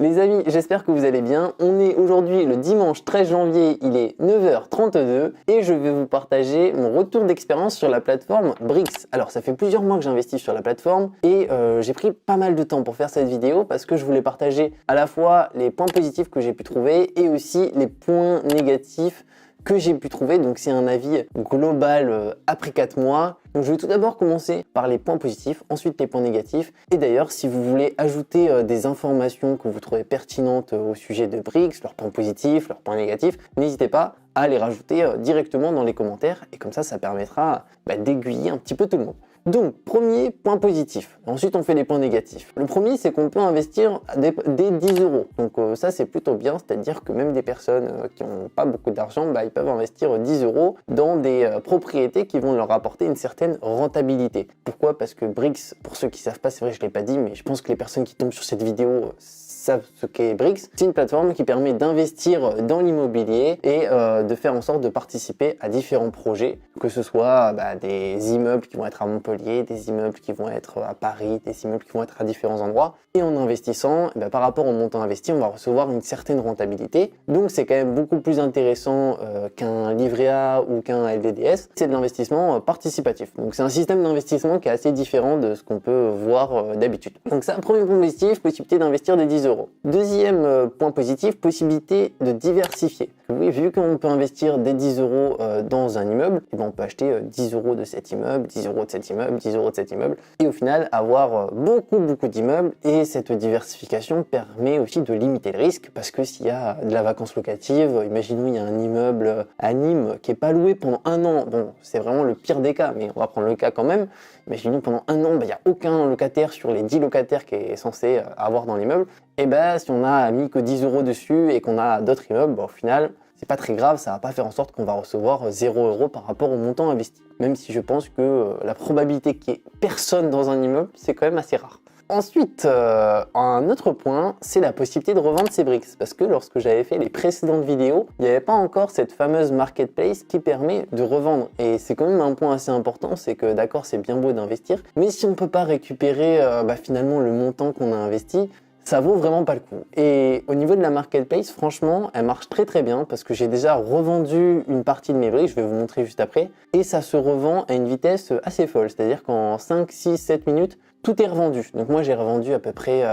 Les amis, j'espère que vous allez bien. On est aujourd'hui le dimanche 13 janvier, il est 9h32 et je vais vous partager mon retour d'expérience sur la plateforme Brix. Alors ça fait plusieurs mois que j'investis sur la plateforme et j'ai pris pas mal de temps pour faire cette vidéo parce que je voulais partager à la fois les points positifs que j'ai pu trouver et aussi les points négatifs que j'ai pu trouver. Donc c'est un avis global après 4 mois. Donc je vais tout d'abord commencer par les points positifs, ensuite les points négatifs. Et d'ailleurs, si vous voulez ajouter des informations que vous trouvez pertinentes au sujet de Brix, leurs points positifs, leurs points négatifs, n'hésitez pas à les rajouter directement dans les commentaires. Et comme ça permettra d'aiguiller un petit peu tout le monde. Donc, premier point positif. Ensuite, on fait les points négatifs. Le premier, c'est qu'on peut investir dès 10 euros. Donc ça, c'est plutôt bien. C'est-à-dire que même des personnes qui n'ont pas beaucoup d'argent, ils peuvent investir 10 euros dans des propriétés qui vont leur apporter une certaine rentabilité. Pourquoi? Parce que Brix, pour ceux qui ne savent pas, c'est vrai, je ne l'ai pas dit, mais je pense que les personnes qui tombent sur cette vidéo savent ce qu'est Brix. C'est une plateforme qui permet d'investir dans l'immobilier et de faire en sorte de participer à différents projets, que ce soit des immeubles qui vont être à Montpellier, des immeubles qui vont être à Paris, des immeubles qui vont être à différents endroits. Et en investissant, par rapport au montant investi, on va recevoir une certaine rentabilité. Donc c'est quand même beaucoup plus intéressant qu'un livret A ou qu'un LDDS. C'est de l'investissement participatif. Donc c'est un système d'investissement qui est assez différent de ce qu'on peut voir d'habitude. Donc c'est un premier point positif, possibilité d'investir des 10 euros. Deuxième point positif, possibilité de diversifier. Oui, vu qu'on peut investir des 10 euros dans un immeuble, on peut acheter 10 euros de cet immeuble, 10 euros de cet immeuble, 10 euros de cet immeuble, et au final avoir beaucoup d'immeubles. Et cette diversification permet aussi de limiter le risque, parce que s'il y a de la vacance locative, imaginons il y a un immeuble à Nîmes qui n'est pas loué pendant un an, bon c'est vraiment le pire des cas, mais on va prendre le cas quand même. Imaginons pendant un an, il n'y a aucun locataire sur les 10 locataires qui est censé avoir dans l'immeuble. Et si on a mis que 10 euros dessus et qu'on a d'autres immeubles, au final, c'est pas très grave, ça va pas faire en sorte qu'on va recevoir 0 euros par rapport au montant investi. Même si je pense que la probabilité qu'il y ait personne dans un immeuble, c'est quand même assez rare. Ensuite, un autre point, c'est la possibilité de revendre ses Brix. Parce que lorsque j'avais fait les précédentes vidéos, il n'y avait pas encore cette fameuse marketplace qui permet de revendre. Et c'est quand même un point assez important, c'est que d'accord, c'est bien beau d'investir, mais si on ne peut pas récupérer finalement le montant qu'on a investi, ça vaut vraiment pas le coup. Et au niveau de la marketplace, franchement, elle marche très bien parce que j'ai déjà revendu une partie de mes Brix, je vais vous montrer juste après, et ça se revend à une vitesse assez folle, c'est-à-dire qu'en 5, 6, 7 minutes, tout est revendu. Donc moi j'ai revendu à peu près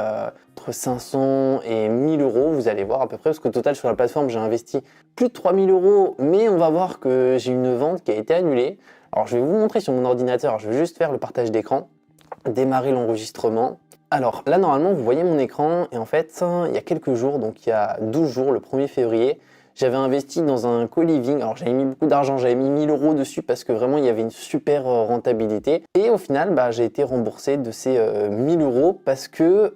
entre 500 et 1000 euros, vous allez voir à peu près, parce qu'au total sur la plateforme j'ai investi plus de 3000 euros, mais on va voir que j'ai une vente qui a été annulée. Alors je vais vous montrer sur mon ordinateur, je vais juste faire le partage d'écran, démarrer l'enregistrement. Alors là normalement vous voyez mon écran et en fait il y a quelques jours, donc il y a 12 jours, le 1er février, j'avais investi dans un co-living. Alors j'avais mis beaucoup d'argent, j'avais mis 1000 euros dessus parce que vraiment il y avait une super rentabilité. Et au final j'ai été remboursé de ces 1000 euros parce que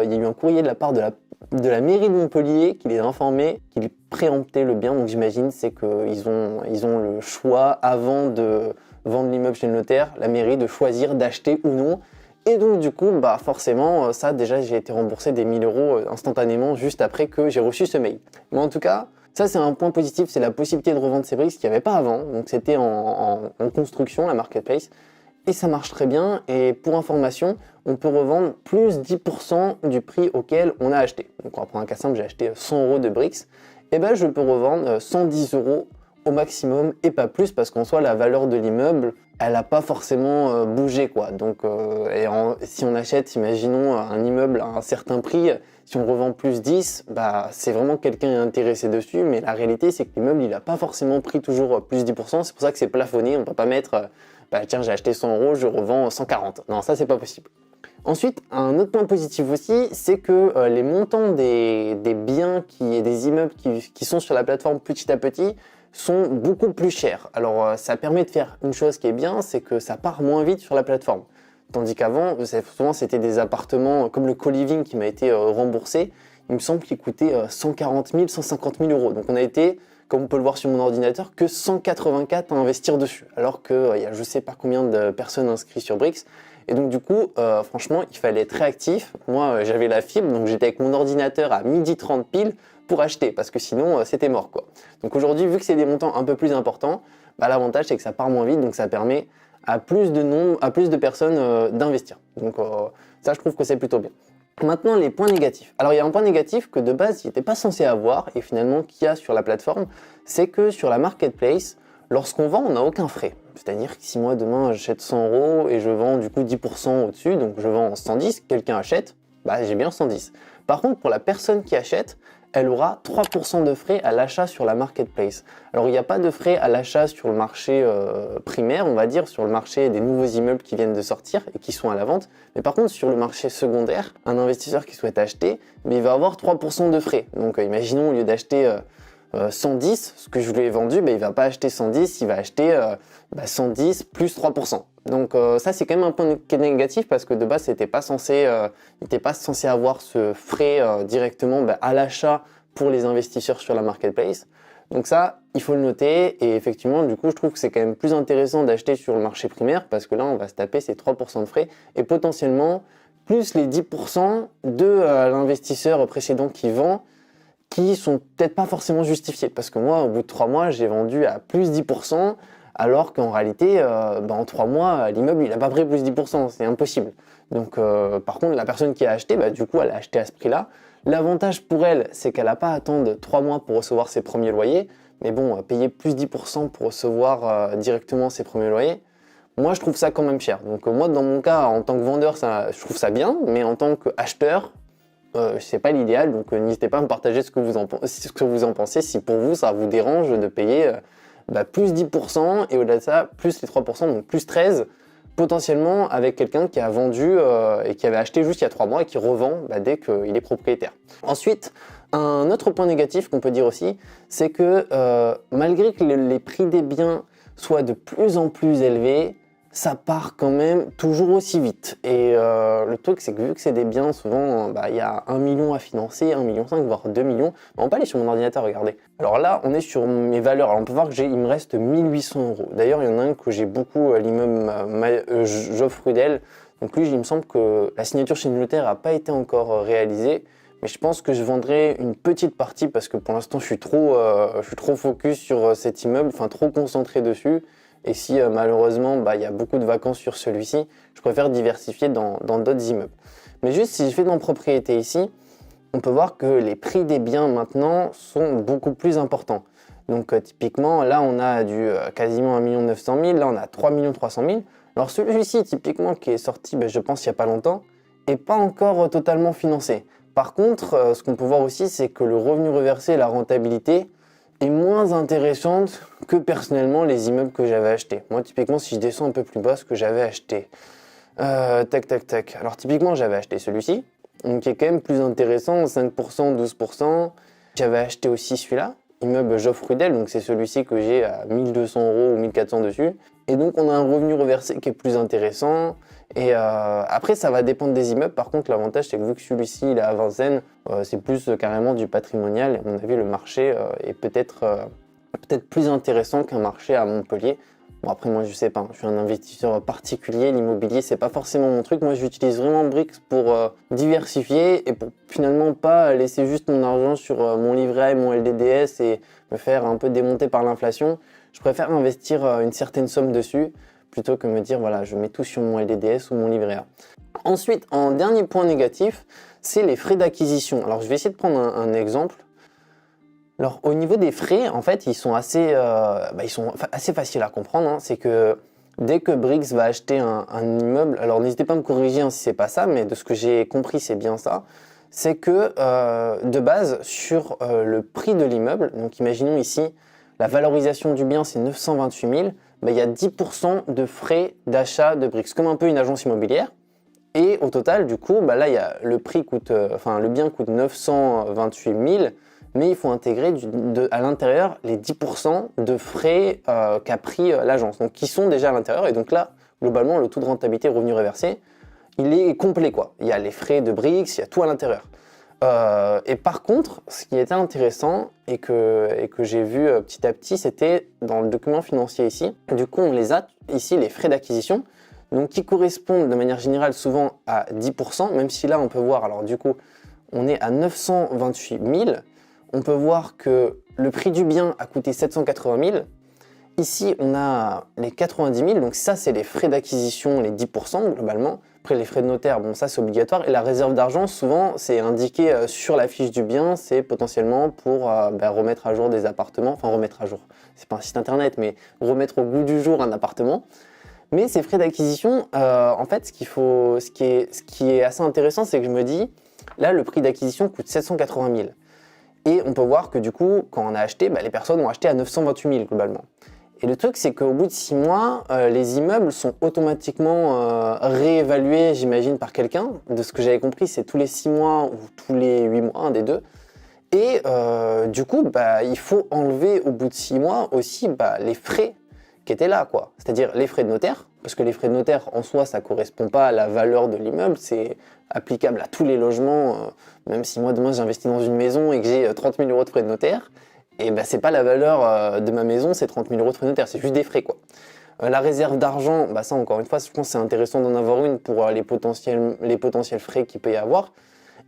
il y a eu un courrier de la part de la mairie de Montpellier qui les a informés qu'ils préemptaient le bien. Donc j'imagine c'est qu'ils ont le choix avant de vendre l'immeuble chez le notaire, la mairie, de choisir d'acheter ou non. Et donc du coup, forcément, ça déjà j'ai été remboursé des 1000 euros instantanément juste après que j'ai reçu ce mail. Mais en tout cas, ça c'est un point positif, c'est la possibilité de revendre ses Brix qu'il n'y avait pas avant. Donc c'était en construction, la marketplace. Et ça marche très bien. Et pour information, on peut revendre plus 10% du prix auquel on a acheté. Donc on va prendre un cas simple, j'ai acheté 100 euros de Brix. Et je peux revendre 110 euros au maximum et pas plus parce qu'en soi la valeur de l'immeuble elle n'a pas forcément bougé quoi. Donc si on achète, imaginons un immeuble à un certain prix, si on revend plus 10, c'est vraiment quelqu'un est intéressé dessus, mais la réalité c'est que l'immeuble il n'a pas forcément pris toujours plus 10%, c'est pour ça que c'est plafonné, on ne peut pas mettre tiens j'ai acheté 100 euros, je revends 140. Non, ça c'est pas possible. Ensuite, un autre point positif aussi, c'est que les montants des biens et des immeubles qui sont sur la plateforme petit à petit sont beaucoup plus chers. Alors ça permet de faire une chose qui est bien, c'est que ça part moins vite sur la plateforme. Tandis qu'avant, souvent c'était des appartements comme le co-living qui m'a été remboursé, il me semble qu'il coûtait 140 000, 150 000 euros. Donc on a été, comme on peut le voir sur mon ordinateur, que 184 à investir dessus. Alors qu'il y a je sais pas combien de personnes inscrites sur Brix. Et donc du coup, franchement, il fallait être réactif. Moi, j'avais la fibre, donc j'étais avec mon ordinateur à 12h30 pile pour acheter, parce que sinon, c'était mort, quoi. Donc aujourd'hui, vu que c'est des montants un peu plus importants, l'avantage, c'est que ça part moins vite, donc ça permet à plus de personnes d'investir. Donc ça, je trouve que c'est plutôt bien. Maintenant, les points négatifs. Alors, il y a un point négatif que de base, il n'était pas censé avoir et finalement qu'il y a sur la plateforme, c'est que sur la marketplace, lorsqu'on vend, on n'a aucun frais. C'est-à-dire que si moi, demain, j'achète 100 € et je vends du coup 10% au-dessus, donc je vends 110, quelqu'un achète, bah j'ai bien 110. Par contre, pour la personne qui achète, elle aura 3% de frais à l'achat sur la marketplace. Alors, il n'y a pas de frais à l'achat sur le marché primaire, on va dire, sur le marché des nouveaux immeubles qui viennent de sortir et qui sont à la vente. Mais par contre, sur le marché secondaire, un investisseur qui souhaite acheter, mais il va avoir 3% de frais. Donc, imaginons, au lieu d'acheter 110, ce que je lui ai vendu, il ne va pas acheter 110, il va acheter 110 plus 3%. Donc ça, c'est quand même un point négatif parce que de base, il n'était pas censé avoir ce frais directement à l'achat pour les investisseurs sur la marketplace. Donc ça, il faut le noter et effectivement, du coup, je trouve que c'est quand même plus intéressant d'acheter sur le marché primaire parce que là, on va se taper ces 3% de frais et potentiellement plus les 10% de l'investisseur précédent qui vend, qui sont peut-être pas forcément justifiés. Parce que moi, au bout de 3 mois, j'ai vendu à plus 10%, alors qu'en réalité, en 3 mois, l'immeuble, il n'a pas pris plus 10%, c'est impossible. Donc, par contre, la personne qui a acheté, du coup, elle a acheté à ce prix-là. L'avantage pour elle, c'est qu'elle n'a pas à attendre 3 mois pour recevoir ses premiers loyers. Mais bon, payer plus 10% pour recevoir directement ses premiers loyers, moi, je trouve ça quand même cher. Donc, moi, dans mon cas, en tant que vendeur, je trouve ça bien, mais en tant qu'acheteur, c'est pas l'idéal, donc n'hésitez pas à me partager ce que vous en pensez, si pour vous ça vous dérange de payer plus 10% et au-delà de ça, plus les 3%, donc plus 13%, potentiellement avec quelqu'un qui a vendu et qui avait acheté juste il y a 3 mois et qui revend dès qu'il est propriétaire. Ensuite, un autre point négatif qu'on peut dire aussi, c'est que malgré que les prix des biens soient de plus en plus élevés, ça part quand même toujours aussi vite. Et le truc, c'est que vu que c'est des biens, souvent, il y a 1 million à financer, 1,5 million, voire 2 millions. On peut aller sur mon ordinateur, regardez. Alors là, on est sur mes valeurs. Alors on peut voir qu'il me reste 1 800 €. D'ailleurs, il y en a un que j'ai beaucoup, l'immeuble Joffre-Rudel. Donc lui, il me semble que la signature chez le notaire n'a pas été encore réalisée. Mais je pense que je vendrai une petite partie parce que pour l'instant, je suis trop focus sur cet immeuble, enfin trop concentré dessus. Et si malheureusement il y a beaucoup de vacances sur celui-ci, je préfère diversifier dans d'autres immeubles. Mais juste si je fais dans propriété ici, on peut voir que les prix des biens maintenant sont beaucoup plus importants. Donc typiquement là on a du quasiment 1 900 000, là on a 3 300 000. Alors celui-ci typiquement qui est sorti je pense il n'y a pas longtemps, n'est pas encore totalement financé. Par contre ce qu'on peut voir aussi c'est que le revenu reversé et la rentabilité est moins intéressante que personnellement les immeubles que j'avais achetés. Moi typiquement si je descends un peu plus bas ce que j'avais acheté, tac. Alors typiquement j'avais acheté celui-ci, donc qui est quand même plus intéressant, 5%, 12%. J'avais acheté aussi celui-là, immeuble Joffre-Rudel, donc c'est celui-ci que j'ai à 1 200 € ou 1 400 € dessus. Et donc on a un revenu reversé qui est plus intéressant. Et après ça va dépendre des immeubles. Par contre l'avantage c'est que vu que celui-ci il est à Vincennes, c'est plus carrément du patrimonial. Et à mon avis le marché est peut-être plus intéressant qu'un marché à Montpellier. Bon après moi je sais pas, je suis un investisseur particulier, l'immobilier c'est pas forcément mon truc. Moi j'utilise vraiment Brix pour diversifier et pour finalement pas laisser juste mon argent sur mon livret A et mon LDDS et me faire un peu démonter par l'inflation. Je préfère investir une certaine somme dessus plutôt que me dire voilà je mets tout sur mon LDDS ou mon livret A. Ensuite, en dernier point négatif, c'est les frais d'acquisition. Alors je vais essayer de prendre un exemple. Alors au niveau des frais, en fait, ils sont assez faciles à comprendre. Hein. C'est que dès que Brix va acheter un immeuble, alors n'hésitez pas à me corriger si c'est pas ça, mais de ce que j'ai compris, c'est bien ça. C'est que de base, sur le prix de l'immeuble, donc imaginons ici, la valorisation du bien c'est 928 000, il y a 10% de frais d'achat de Brix, comme un peu une agence immobilière. Et au total, du coup, là, il y a le bien coûte 928 000, mais il faut intégrer à l'intérieur les 10% de frais qu'a pris l'agence, donc qui sont déjà à l'intérieur. Et donc là, globalement, le taux de rentabilité revenu reversé, il est complet, quoi. Il y a les frais de Brix, il y a tout à l'intérieur. Et par contre, ce qui était intéressant et que j'ai vu petit à petit, c'était dans le document financier ici. Du coup, on les a ici, les frais d'acquisition, donc qui correspondent de manière générale souvent à 10%, même si là on peut voir, alors du coup, on est à 928 000. On peut voir que le prix du bien a coûté 780 000. Ici, on a les 90 000, donc ça, c'est les frais d'acquisition, les 10% globalement. Après, les frais de notaire, bon, ça c'est obligatoire. Et la réserve d'argent, souvent, c'est indiqué sur la fiche du bien, c'est potentiellement pour remettre à jour des appartements. Enfin, remettre à jour, c'est pas un site internet, mais remettre au goût du jour un appartement. Mais ces frais d'acquisition, en fait, ce qui est assez intéressant, c'est que je me dis, là, le prix d'acquisition coûte 780 000. Et on peut voir que du coup, quand on a acheté, les personnes ont acheté à 928 000 globalement. Et le truc, c'est qu'au bout de 6 mois, les immeubles sont automatiquement réévalués, j'imagine, par quelqu'un. De ce que j'avais compris, c'est tous les 6 mois ou tous les 8 mois, un des deux. Et du coup, il faut enlever au bout de 6 mois aussi les frais qui étaient là, quoi. C'est-à-dire les frais de notaire, parce que les frais de notaire, en soi, ça ne correspond pas à la valeur de l'immeuble, c'est applicable à tous les logements, même si moi, demain, j'investis dans une maison et que j'ai 30 000 euros de frais de notaire, et c'est pas la valeur de ma maison, c'est 30 000 euros de frais de notaire, c'est juste des frais, quoi. La réserve d'argent, ça encore une fois, je pense que c'est intéressant d'en avoir une pour les potentiels frais qu'il peut y avoir.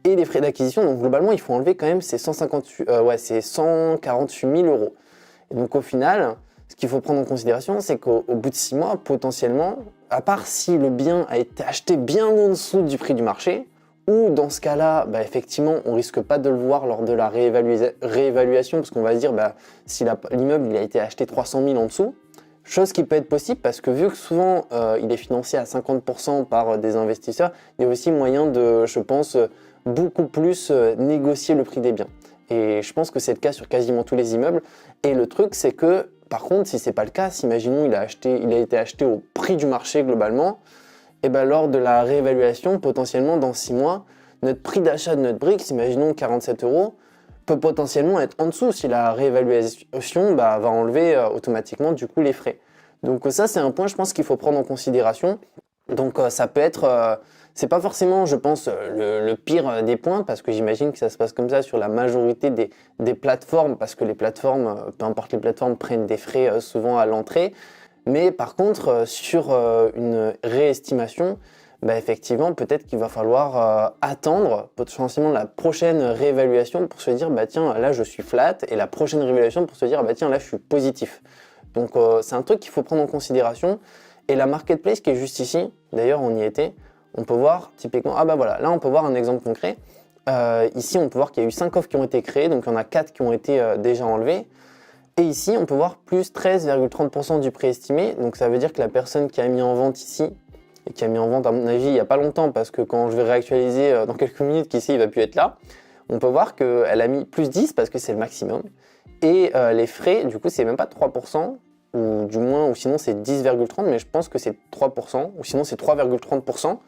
Et les frais d'acquisition, donc globalement, il faut enlever quand même ces 148 000 euros. Et donc au final, ce qu'il faut prendre en considération, c'est qu'au bout de 6 mois, potentiellement, à part si le bien a été acheté bien en dessous du prix du marché, ou dans ce cas-là, effectivement, on risque pas de le voir lors de la réévaluation, parce qu'on va se dire, si l'immeuble il a été acheté 300 000 en dessous, chose qui peut être possible parce que vu que souvent il est financé à 50% par des investisseurs, il y a aussi moyen de, je pense, beaucoup plus négocier le prix des biens. Et je pense que c'est le cas sur quasiment tous les immeubles. Et le truc, c'est que, par contre, si c'est pas le cas, si imaginons il a été acheté au prix du marché globalement, et lors de la réévaluation, potentiellement dans 6 mois, notre prix d'achat de notre brique, imaginons 47 euros, peut potentiellement être en dessous si la réévaluation va enlever automatiquement du coup les frais. Donc ça, c'est un point, je pense, qu'il faut prendre en considération. Donc ça peut être, c'est pas forcément, je pense, le pire des points, parce que j'imagine que ça se passe comme ça sur la majorité des plateformes, parce que les plateformes, peu importe les plateformes, prennent des frais souvent à l'entrée. Mais par contre, sur une réestimation, effectivement, peut-être qu'il va falloir attendre potentiellement la prochaine réévaluation pour se dire, tiens, là, je suis flat, et la prochaine réévaluation pour se dire, tiens, là, je suis positif. Donc, c'est un truc qu'il faut prendre en considération. Et la marketplace qui est juste ici, d'ailleurs, on y était, on peut voir typiquement, voilà, là, on peut voir un exemple concret. Ici, on peut voir qu'il y a eu 5 offres qui ont été créées, donc il y en a 4 qui ont été déjà enlevées. Et ici, on peut voir plus 13,30% du prix estimé. Donc ça veut dire que la personne qui a mis en vente ici, et qui a mis en vente à mon avis il n'y a pas longtemps, parce que quand je vais réactualiser dans quelques minutes qu'ici il ne va plus être là, on peut voir qu'elle a mis plus 10 parce que c'est le maximum. Et les frais, du coup, c'est même pas 3%, ou du moins, ou sinon c'est 10,30, mais je pense que c'est 3%, ou sinon c'est 3,30%.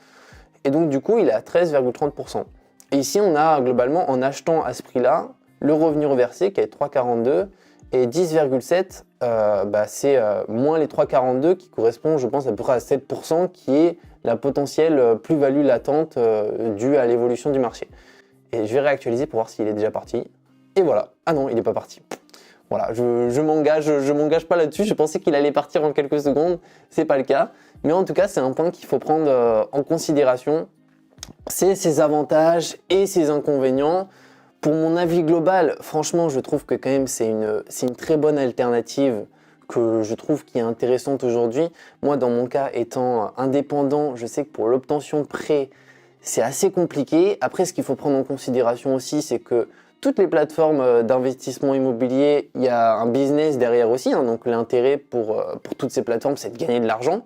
Et donc du coup, il est à 13,30%. Et ici, on a globalement, en achetant à ce prix-là, le revenu reversé qui est 3,42, et 10,7, c'est moins les 3,42 qui correspond, je pense, à peu près à 7%, qui est la potentielle plus-value latente due à l'évolution du marché. Et je vais réactualiser pour voir s'il est déjà parti. Et voilà. Ah non, il n'est pas parti. Voilà, je m'engage pas là-dessus. Je pensais qu'il allait partir en quelques secondes. C'est pas le cas. Mais en tout cas, c'est un point qu'il faut prendre en considération. C'est ses avantages et ses inconvénients. Pour mon avis global, franchement, je trouve que quand même c'est une très bonne alternative que je trouve qui est intéressante aujourd'hui. Moi, dans mon cas, étant indépendant, je sais que pour l'obtention de prêts, c'est assez compliqué. Après, ce qu'il faut prendre en considération aussi, c'est que toutes les plateformes d'investissement immobilier, il y a un business derrière aussi. Donc l'intérêt pour toutes ces plateformes, c'est de gagner de l'argent.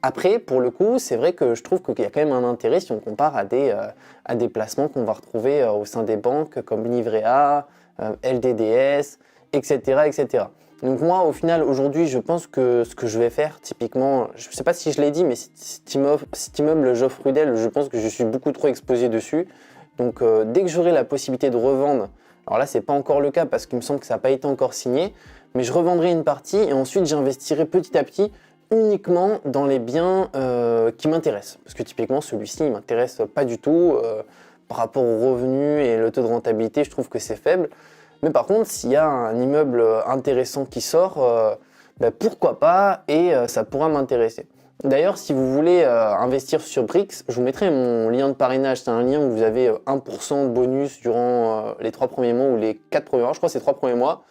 Après, pour le coup, c'est vrai que je trouve qu'il y a quand même un intérêt si on compare à des placements qu'on va retrouver au sein des banques comme Livret A, LDDS, etc., etc. Donc moi, au final, aujourd'hui, je pense que ce que je vais faire, typiquement, je ne sais pas si je l'ai dit, mais cet immeuble Geoffre Rudel, je pense que je suis beaucoup trop exposé dessus. Donc dès que j'aurai la possibilité de revendre, alors là, c'est pas encore le cas parce qu'il me semble que ça n'a pas été encore signé, mais je revendrai une partie et ensuite j'investirai petit à petit uniquement dans les biens qui m'intéressent. Parce que typiquement, celui-ci, il ne m'intéresse pas du tout. Par rapport aux revenus et le taux de rentabilité, je trouve que c'est faible. Mais par contre, s'il y a un immeuble intéressant qui sort, pourquoi pas, et ça pourra m'intéresser. D'ailleurs, si vous voulez investir sur Brix, je vous mettrai mon lien de parrainage. C'est un lien où vous avez 1% de bonus durant les 3 premiers mois ou les 4 premiers mois. Je crois que c'est 3 premiers mois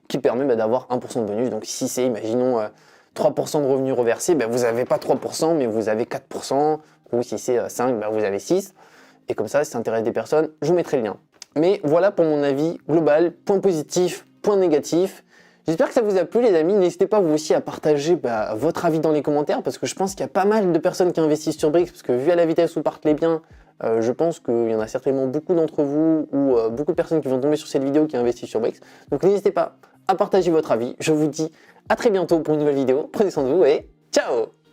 qui permet d'avoir 1% de bonus. Donc si c'est, imaginons, 3% de revenus reversés, vous n'avez pas 3%, mais vous avez 4%. ou si c'est 5, bah, vous avez 6. Et comme ça, si ça intéresse des personnes, je vous mettrai le lien. Mais voilà pour mon avis global, point positif, point négatif. J'espère que ça vous a plu les amis, n'hésitez pas vous aussi à partager votre avis dans les commentaires parce que je pense qu'il y a pas mal de personnes qui investissent sur Brix parce que vu à la vitesse où partent les biens, je pense qu'il y en a certainement beaucoup d'entre vous ou beaucoup de personnes qui vont tomber sur cette vidéo qui investissent sur Brix. Donc n'hésitez pas à partager votre avis, je vous dis à très bientôt pour une nouvelle vidéo, prenez soin de vous et ciao!